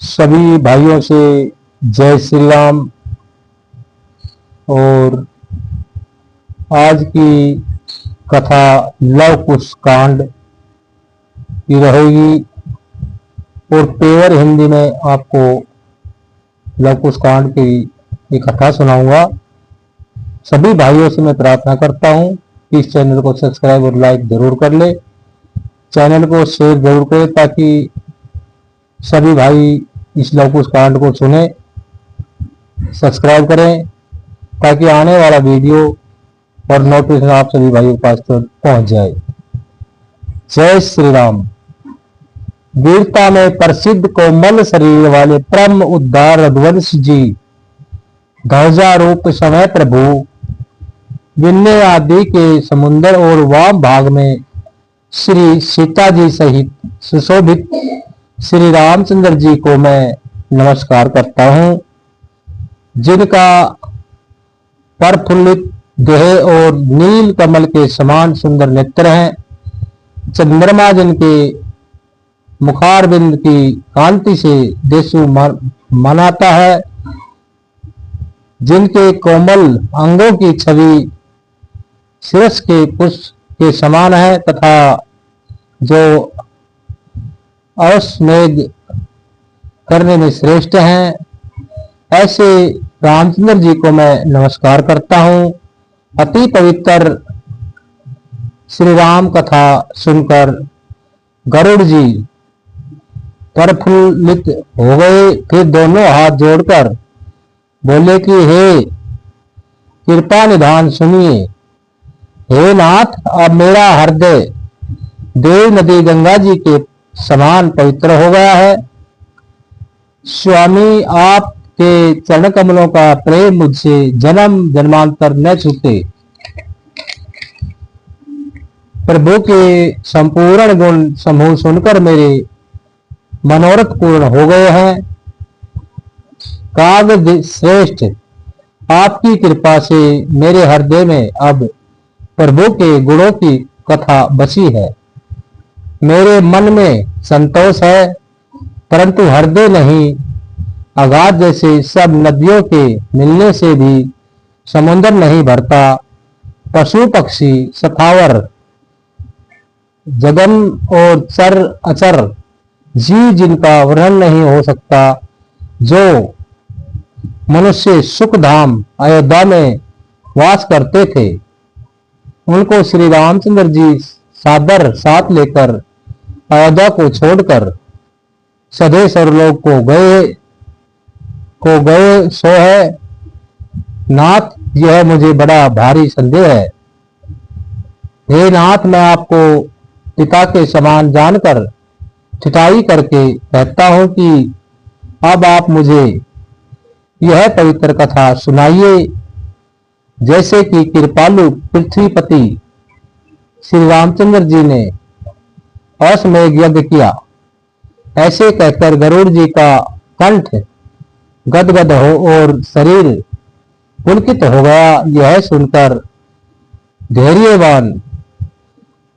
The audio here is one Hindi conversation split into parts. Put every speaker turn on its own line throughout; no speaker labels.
सभी भाइयों से जय श्री राम। और आज की कथा लव कुश कांड की रहेगी और पेवर हिंदी में आपको लव कुश कांड की एक कथा सुनाऊंगा। सभी भाइयों से मैं प्रार्थना करता हूं कि इस चैनल को सब्सक्राइब और लाइक जरूर कर ले, चैनल को शेयर जरूर करें ताकि सभी भाई इस लव कुश कांड को सुने। सब्सक्राइब करें ताकि आने वाला वीडियो और नोटिफिकेशन आप सभी भाइयों के पास तक पहुंच जाए। जय श्री राम। वीरता में प्रसिद्ध कोमल शरीर वाले परम उद्धार रघुवंश जी ध्वजा रूप समय प्रभु विन्य आदि के समुद्र और वाम भाग में श्री सीता जी सहित सुशोभित श्री रामचंद्र जी को मैं नमस्कार करता हूं, जिनका प्रफुल्लित देह और नील कमल के समान सुंदर नेत्र हैं। चंद्रमा जिनके मुखारबिंद की कांति से देशु मनाता है, जिनके कोमल अंगों की छवि शिरस के पुष्प के समान है तथा जो अश्वमेध करने में श्रेष्ठ हैं, ऐसे रामचंद्र जी को मैं नमस्कार करता हूं। अति पवित्र श्री राम कथा सुनकर गरुड़ जी प्रफुल्लित हो गए। फिर दोनों हाथ जोड़कर बोले कि हे कृपा निधान सुनिए। हे नाथ, अब मेरा हृदय देव नदी गंगा जी के समान पवित्र हो गया है। स्वामी, आपके चरण कमलों का प्रेम मुझसे जन्म जन्मांतर न छूटे। प्रभु के संपूर्ण गुण समूह सुनकर मेरे मनोरथ पूर्ण हो गए हैं। काव्य श्रेष्ठ, आपकी कृपा से मेरे हृदय में अब प्रभु के गुणों की कथा बची है। मेरे मन में संतोष है परंतु हृदय नहीं। अगाध जैसे सब नदियों के मिलने से भी समुद्र नहीं भरता। पशु पक्षी सथावर जगन और चर अचर जीव जिनका वर्णन नहीं हो सकता, जो मनुष्य सुख धाम अयोध्या में वास करते थे, उनको श्री रामचंद्र जी सादर साथ लेकर अयोध्या को छोड़कर सधे सरलोक को गए सो है। नाथ, यह मुझे बड़ा भारी संदेह है। हे नाथ, मैं आपको पिता के समान जानकर ठिठाई करके कहता हूं कि अब आप मुझे यह पवित्र कथा सुनाइए। जैसे कि कृपालु पृथ्वीपति श्री रामचंद्र जी ने अश्वमेध यज्ञ किया, ऐसे कहकर गरुड़ जी का कंठ गदगद हो और शरीर पुलकित हो गया। यह सुनकर धैर्यवान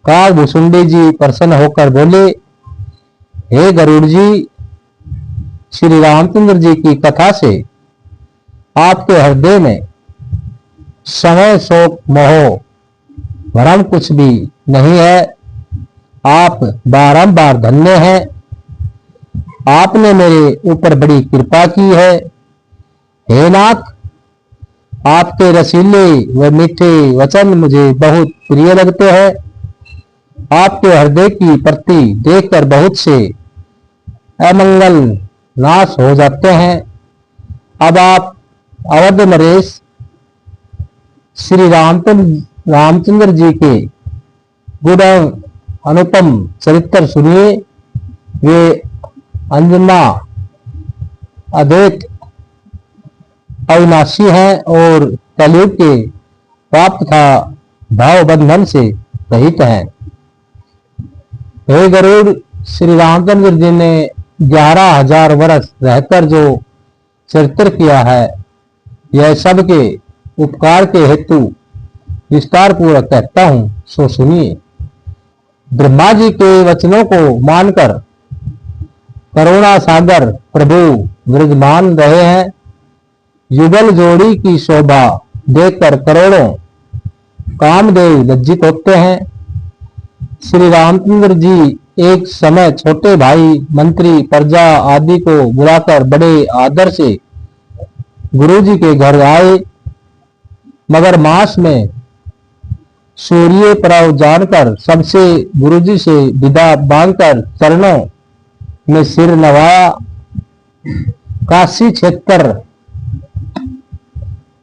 कागभूषुंडी जी प्रसन्न होकर बोले, हे गरुड़ जी, श्री रामचंद्र जी की कथा से आपके हृदय में समय शोक मोह भ्रम कुछ भी नहीं है। आप बारंबार धन्य हैं। आपने मेरे ऊपर बड़ी कृपा की है। हे नाथ, आपके रसीले व मीठे वचन मुझे बहुत प्रिय लगते हैं। आपके हृदय की प्रति देखकर बहुत से अमंगल नाश हो जाते हैं। अब आप अवध नरेश श्री रामचंद्र जी के गुण अनुपम चरित्र सुनिए। वे अंजना अद्वैत अविनाशी हैं और कलयुग के पाप तथा भाव बंधन से रहित हैं। हे गरुड़, श्री रामचंद्र जी ने 11,000 वर्ष रहकर जो चरित्र किया है, यह सबके उपकार के हेतु विस्तार पूर्वक कहता हूं, सो सुनिए। ब्रह्मा जी के वचनों को मानकर करुणा सागर प्रभु विराजमान रहे हैं। युगल जोड़ी की शोभा देखकर करोड़ों कामदेव लज्जित होते हैं। श्री रामचंद्र जी एक समय छोटे भाई, मंत्री, प्रजा आदि को बुलाकर बड़े आदर से गुरुजी के घर आए, मगर मास में सूर्य पर्व जानकर सबसे गुरुजी से विदा मांगकर चरणों में सिर नवाया। काशी क्षेत्र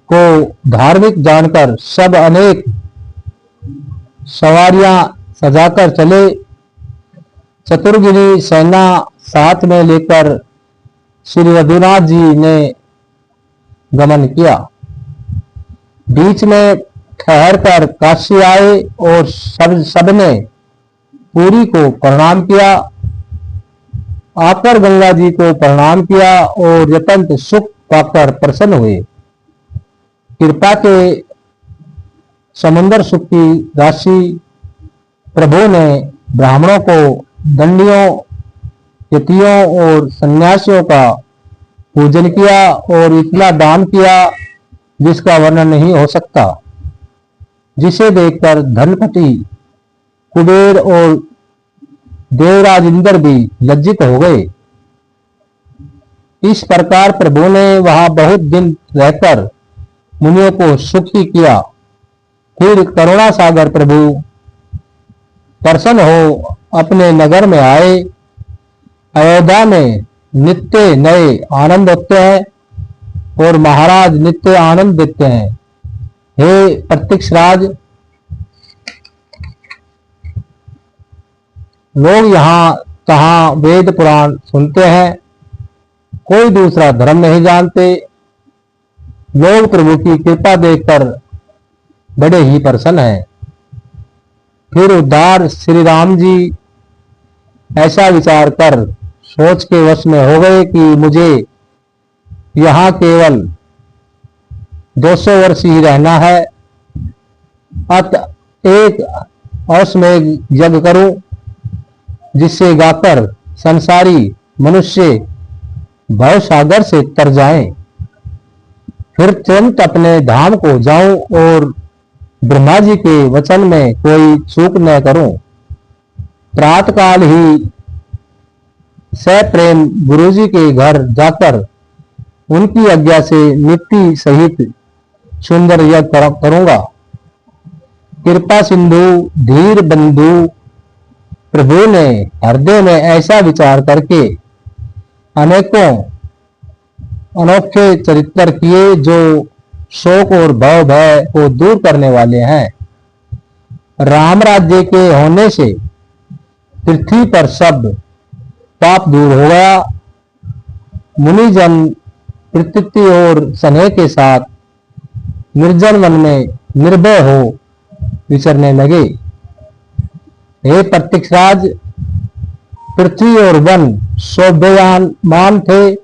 को धार्मिक जानकर सब अनेक सवारियां सजाकर चले। चतुर्गिनी सेना साथ में लेकर श्री रघुनाथ जी ने गमन किया। बीच में ठहर कर काशी आए और सबने पुरी को प्रणाम किया। आकर गंगा जी को प्रणाम किया और यतंत सुख पाकर प्रसन्न हुए। कृपा के समुद्र सुख की राशि प्रभु ने ब्राह्मणों को, दंडियों, यतियों और सन्यासियों का पूजन किया और इतना दान किया जिसका वर्णन नहीं हो सकता, जिसे देखकर धनपति, कुबेर और देवराज इंद्र भी लज्जित हो गए। इस प्रकार प्रभु ने वहां बहुत दिन रहकर मुनियों को सुखी किया। फिर करुणा सागर प्रभु प्रसन्न हो अपने नगर में आए। अयोध्या में नित्य नए आनंद होते हैं और महाराज नित्य आनंद देते हैं। हे प्रतीक्षराज, लोग यहाँ तहाँ वेद पुराण सुनते हैं, कोई दूसरा धर्म नहीं जानते। लोग प्रभु की कृपा देखकर बड़े ही प्रसन्न हैं। फिर उद्धार श्री राम जी ऐसा विचार कर सोच के वश में हो गए कि मुझे यहाँ केवल 200 वर्ष ही रहना है। अत एक अश्वमेध यज्ञ करूं, जिससे गाकर संसारी मनुष्य भव सागर से तर जाएं। फिर तुरंत अपने धाम को जाऊं और ब्रह्मा जी के वचन में कोई चूक न करूं। प्रातःकाल ही सप्रेम गुरु जी के घर जाकर उनकी आज्ञा से मिट्टी सहित सुंदर यज्ञ करूंगा। कृपा सिंधु धीर बंधु प्रभु ने हृदय में ऐसा विचार करके अनेकों अनोखे चरित्र किए जो शोक और भव भय को दूर करने वाले हैं। राम राज्य के होने से पृथ्वी पर सब पाप दूर हो गया। मुनिजन प्रतीति और स्नेह के साथ निर्जन वन में निर्भय हो विचरने लगे। हे प्रतीक्षराज, पृथ्वी और वन शोभयामान थे।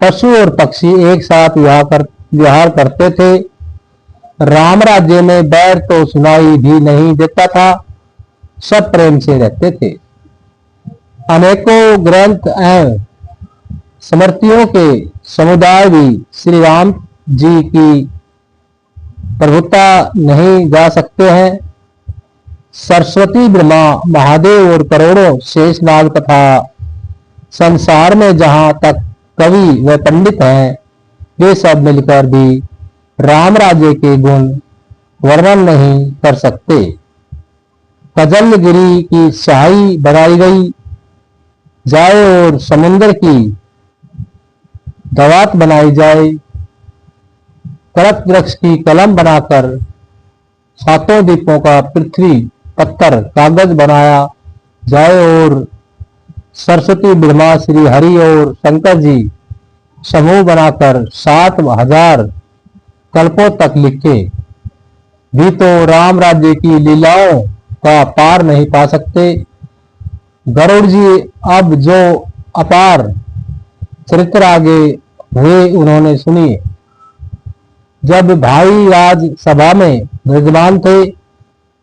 पशु और पक्षी एक साथ विहार करते थे। राम राज्य में बैर तो सुनाई भी नहीं देता था, सब प्रेम से रहते थे। अनेकों ग्रंथ एवं स्मृतियों के समुदाय भी श्री राम जी की प्रभुता नहीं गा सकते हैं। सरस्वती, ब्रह्मा, महादेव और करोड़ों शेषनाग तथा संसार में जहां तक कवि व पंडित हैं, वे सब मिलकर भी राम राज्य के गुण वर्णन नहीं कर सकते। कजलगिरी की स्याही बनाई गई जाए और समुद्र की दवात बनाई जाए। कड़क वृक्ष की कलम बनाकर सातों द्वीपों का पृथ्वी पत्थर कागज बनाया जाए और सरस्वती, ब्रह्मा, श्री हरि और शंकर जी समूह बनाकर 7000 कल्पों तक लिखे भी तो राम राज्य की लीलाओं का पार नहीं पा सकते। गरुड़ जी अब जो अपार चरित्र आगे हुए उन्होंने सुनिए। जब भाई राज सभा में विद्यमान थे,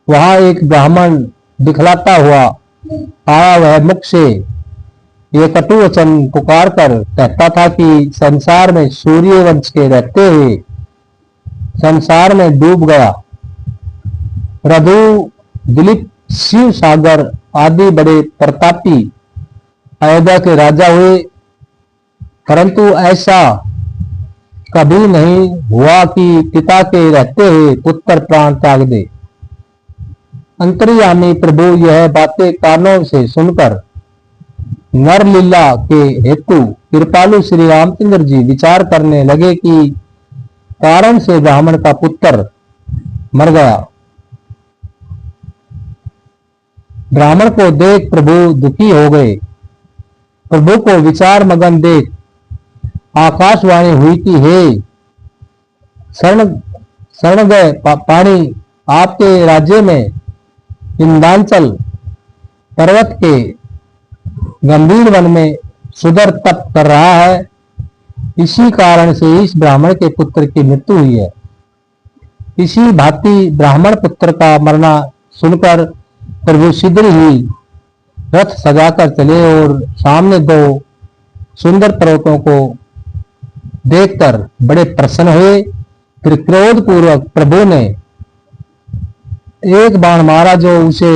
वहां एक ब्राह्मण दिखलाता हुआ आया। वह मुख से ये कटु वचन पुकार कर कहता था कि संसार में सूर्य वंश के रहते हुए संसार में डूब गया। रघु, दिलीप, शिव सागर आदि बड़े प्रतापी अयोध्या के राजा हुए, परंतु ऐसा कभी नहीं हुआ कि पिता के रहते हुए पुत्र प्राण त्याग दे। अंतर्यामी प्रभु यह बातें कानों से सुनकर नर लीला के हेतु कृपालु श्री रामचंद्र जी विचार करने लगे कि कारण से ब्राह्मण का पुत्र मर गया। ब्राह्मण को देख प्रभु दुखी हो गए। प्रभु को विचार मगन देख आकाशवाणी हुई कि हे शरण गए पानी, आपके राज्य में इंदांचल पर्वत के गंभीर वन में सुदर तप कर रहा है। इसी कारण से इस ब्राह्मण के पुत्र की मृत्यु हुई है। इसी भांति ब्राह्मण पुत्र का मरना सुनकर प्रभु शीघ्र ही रथ सजाकर चले और सामने दो सुंदर पर्वतों को देखकर बड़े प्रसन्न हुए। फिर क्रोध पूर्वक प्रभु ने एक बाण मारा जो उसे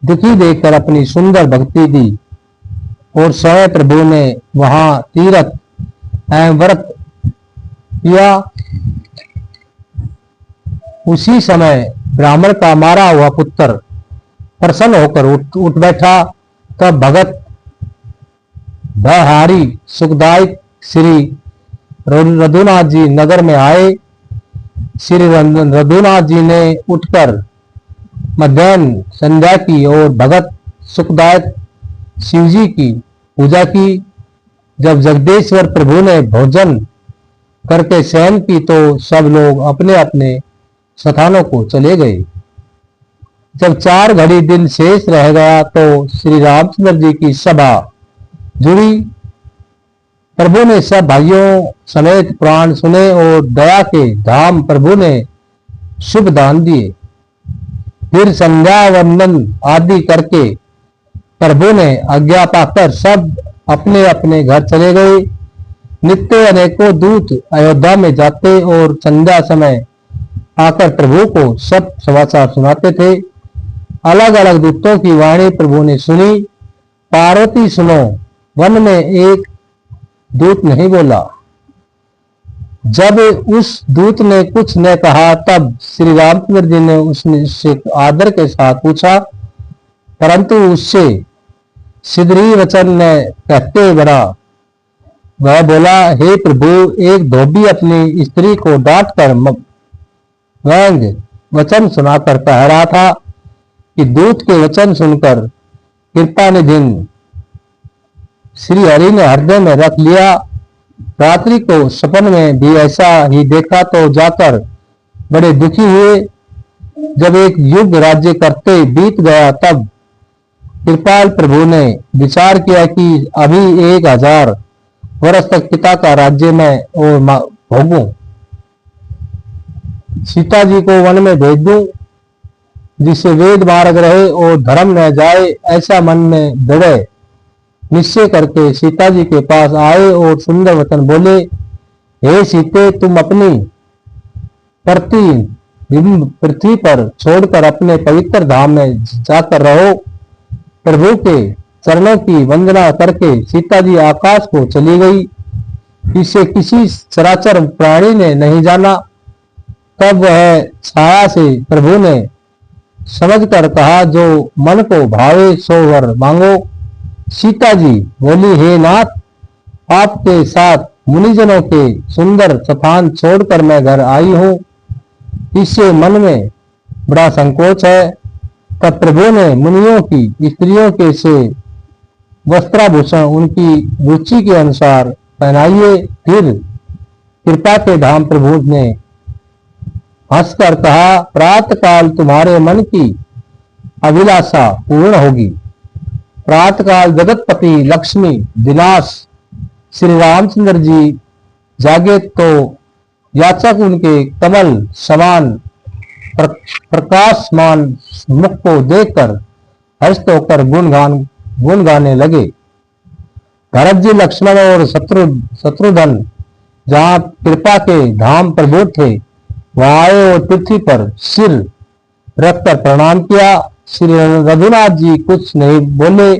दुखी देखकर अपनी सुंदर भक्ति दी और स्वयं प्रभु ने वहां तीर्थ एवं व्रत किया। उसी समय ब्राह्मण का मारा हुआ पुत्र प्रसन्न होकर उठ बैठा। तब भगत भयहारी सुखदायक श्री रघुनाथ जी नगर में आए। श्री रघुनाथ जी ने उठकर मध्याह्न संध्या की और भगत सुखदायक शिव जी की पूजा की। जब जगदेश्वर प्रभु ने भोजन करके शयन की तो सब लोग अपने अपने स्थानों को चले गए। जब 4 घड़ी दिन शेष रह गया तो श्री रामचंद्र जी की सभा जुड़ी। प्रभु ने सब भाइयों समेत पुराण सुने और दया के धाम प्रभु ने शुभ दान दिए। फिर संध्या वंदन आदि करके प्रभु ने आज्ञा पाकर सब अपने अपने घर चले गए। नित्य अनेकों दूत अयोध्या में जाते और संध्या समय आकर प्रभु को सब समाचार सुनाते थे। अलग अलग दूतों की वाणी प्रभु ने सुनी। पार्वती सुनो, वन में एक दूत नहीं बोला। जब उस दूत ने कुछ न कहा तब श्री रामचंद्र जी ने उससे आदर के साथ पूछा, परंतु उससे सिद्धि वचन ने कहते बड़ा। वह बोला, हे प्रभु, एक धोबी अपनी स्त्री को डांट कर व्यंग वचन सुनाकर कह रहा था कि दूत के वचन सुनकर कृपा निधि श्री हरि ने हृदय में रख लिया। रात्रि को सपन में भी ऐसा ही देखा तो जाकर बड़े दुखी हुए। जब एक युग राज्य करते बीत गया तब कृपाल प्रभु ने विचार किया कि अभी 1000 वर्ष तक पिता का राज्य मैं और भोगूं। सीता जी को वन में भेज दूं, जिससे वेद मार्ग रहे और धर्म न जाए, ऐसा मन में दृढ़ निश्चय करके सीता जी के पास आए और सुंदर वचन बोले, हे सीते, तुम अपनी पृथ्वी पर छोड़कर अपने पवित्र धाम में जाकर रहो। प्रभु के चरणों की वंदना करके सीता जी आकाश को चली गई। इसे किसी चराचर प्राणी ने नहीं जाना। तब वह छाया से प्रभु ने समझकर कहा, जो मन को भावे सो वर मांगो। सीता जी बोली, हे नाथ, आपके साथ मुनिजनों के सुंदर स्थान छोड़कर मैं घर आई हूं। इससे मन में बड़ा संकोच है। तब प्रभु ने मुनियों की स्त्रियों के से वस्त्राभूषण उनकी रुचि के अनुसार पहनाइए। फिर कृपा के धाम प्रभु ने हंसकर कहा, प्रातः काल तुम्हारे मन की अभिलाषा पूर्ण होगी। प्रातः काल जगतपति लक्ष्मी विनाश श्री रामचंद्र जी जागे तो याचक उनके कमल समान प्रकाशमान मुख को देखकर हस्त होकर गुण गाने लगे। भरत जी, लक्ष्मण और शत्रुघ्न जहाँ कृपा के धाम प्रभु थे वहां आए और पृथ्वी पर सिर रखकर प्रणाम किया। श्री रघुनाथ जी कुछ नहीं बोले।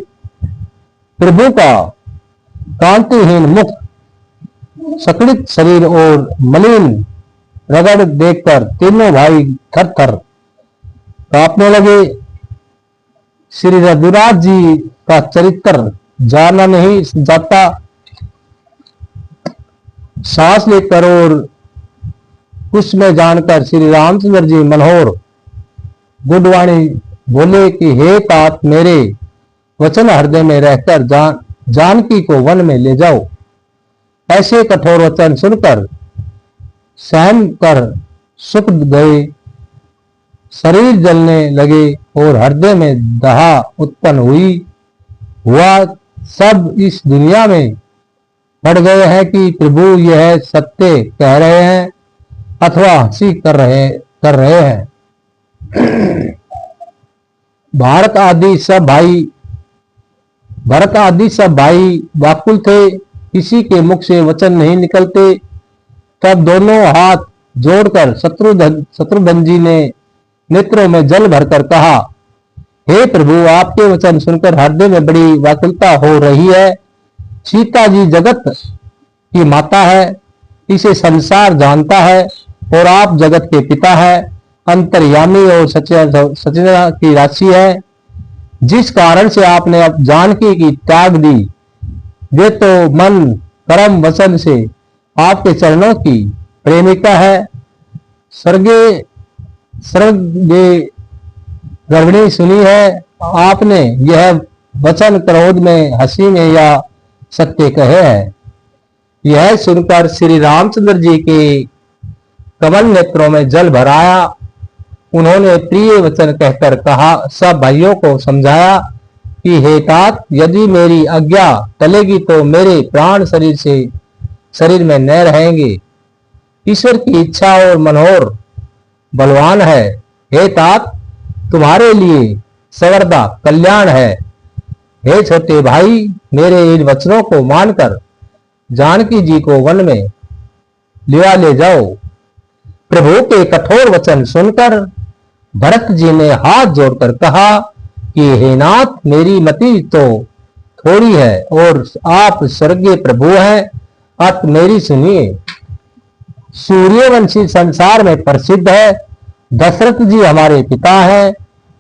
प्रभु का कांतिहीन मुख, सकड़ित शरीर और मलिन रगड़ देखकर तीनों भाई थर थर कांपने लगे। श्री रघुनाथ जी का चरित्र जाना नहीं जाता। सांस लेकर और कुछ में जानकर श्री रामचंद्र जी मनोहर गुडवाणी बोले कि हे तात, मेरे वचन हृदय में रहकर जानकी को वन में ले जाओ। ऐसे कठोर वचन सुनकर सहम कर सुख गए, शरीर जलने लगे और हृदय में दहा उत्पन्न हुआ। सब इस दुनिया में पड़ गए हैं कि प्रभु यह सत्य कह रहे हैं अथवा हंसी कर रहे हैं। भरत आदि सब भाई व्याकुल थे, किसी के मुख से वचन नहीं निकलते। तब दोनों हाथ जोड़कर शत्रुघ्न जी ने नेत्रों में जल भरकर कहा, हे प्रभु, आपके वचन सुनकर हृदय में बड़ी व्याकुलता हो रही है। सीता जी जगत की माता है, इसे संसार जानता है और आप जगत के पिता है, अंतर्यामी और सचेतना की राशि है। जिस कारण से आपने अब जानकी की त्याग दी, वे तो मन कर्म वचन से आपके चरणों की प्रेमिका है। सर्गे गर्भिणी सुनी है। आपने यह वचन क्रोध में, हंसी में या सत्य कहे हैं। यह सुनकर श्री रामचंद्र जी के कमल नेत्रों में जल भराया। उन्होंने प्रिय वचन कहकर कहा, सब भाइयों को समझाया कि हे तात, यदि मेरी आज्ञा टलेगी तो मेरे प्राण शरीर में न रहेंगे। ईश्वर की इच्छा और मनोहर बलवान है। हे तात, तुम्हारे लिए सर्वदा कल्याण है। हे छोटे भाई, मेरे इन वचनों को मानकर जानकी जी को वन में ले जाओ। प्रभु के कठोर वचन सुनकर भरत जी ने हाथ जोड़कर कहा कि हे नाथ, मेरी मति तो थोड़ी है और आप स्वर्गीय प्रभु हैं, अत मेरी सुनिए। सूर्यवंशी संसार में प्रसिद्ध है। दशरथ जी हमारे पिता हैं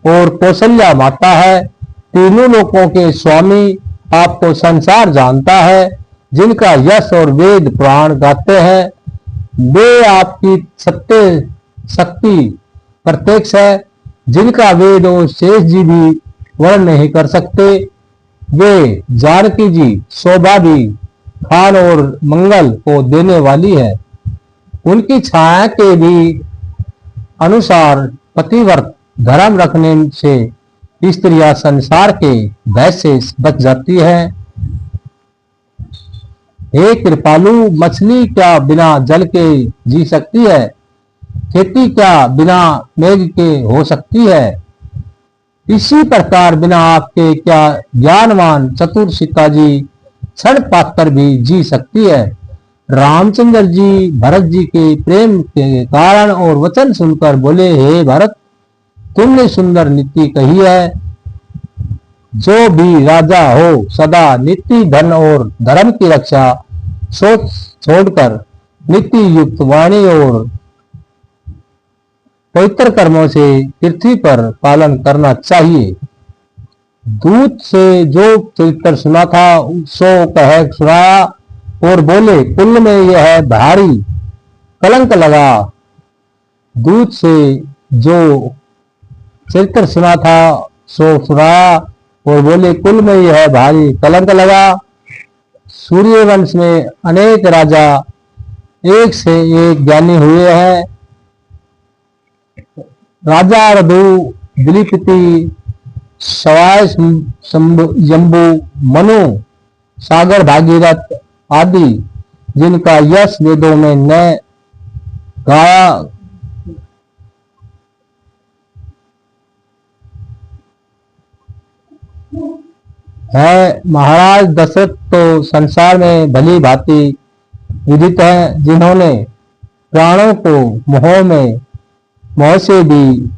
और कौशल्या माता है। तीनों लोकों के स्वामी आपको संसार जानता है, जिनका यश और वेद पुराण गाते हैं। वे आपकी सत्य शक्ति प्रत्यक्ष है, जिनका वेद और शेष जी भी वर्ण नहीं कर सकते। वे जानकी जी शोभा भी, खान और मंगल को देने वाली है। उनकी छाया के भी अनुसार पतिव्रत धर्म रखने से स्त्रियां संसार के भय से बच जाती है। हे कृपालु, मछली क्या बिना जल के जी सकती है? खेती क्या बिना मेघ के हो सकती है? इसी प्रकार बिना आपके क्या ज्ञानवान चतुर सीता जी क्षण पाकर भी जी सकती है। रामचंद्र जी भरत जी के प्रेम के कारण और वचन सुनकर बोले, हे भरत, तुमने सुंदर नीति कही है। जो भी राजा हो सदा नीति, धन और धर्म की रक्षा सोच छोड़कर नीति युक्त वाणी और पवित्र कर्मों से पृथ्वी पर पालन करना चाहिए। दूत से जो चरित्र सुना था सो कह सुनाया और बोले, कुल में यह भारी कलंक लगा। दूत से जो चरित्र सुना था सो सुनाया और बोले, कुल में यह भारी कलंक लगा। सूर्यवंश में अनेक राजा एक से एक ज्ञानी हुए हैं। राजा रघु, दिलीपति, सवाय जम्बू, मनु, सागर भागीरथ आदि, जिनका यश वेदों में न गाया है। महाराज दशरथ तो संसार में भली भांति विदित हैं, जिन्होंने प्राणों को मोह से भी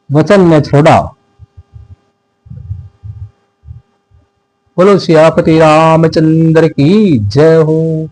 वचन में छोड़ा। बोलो सियापति रामचंद्र की जय हो।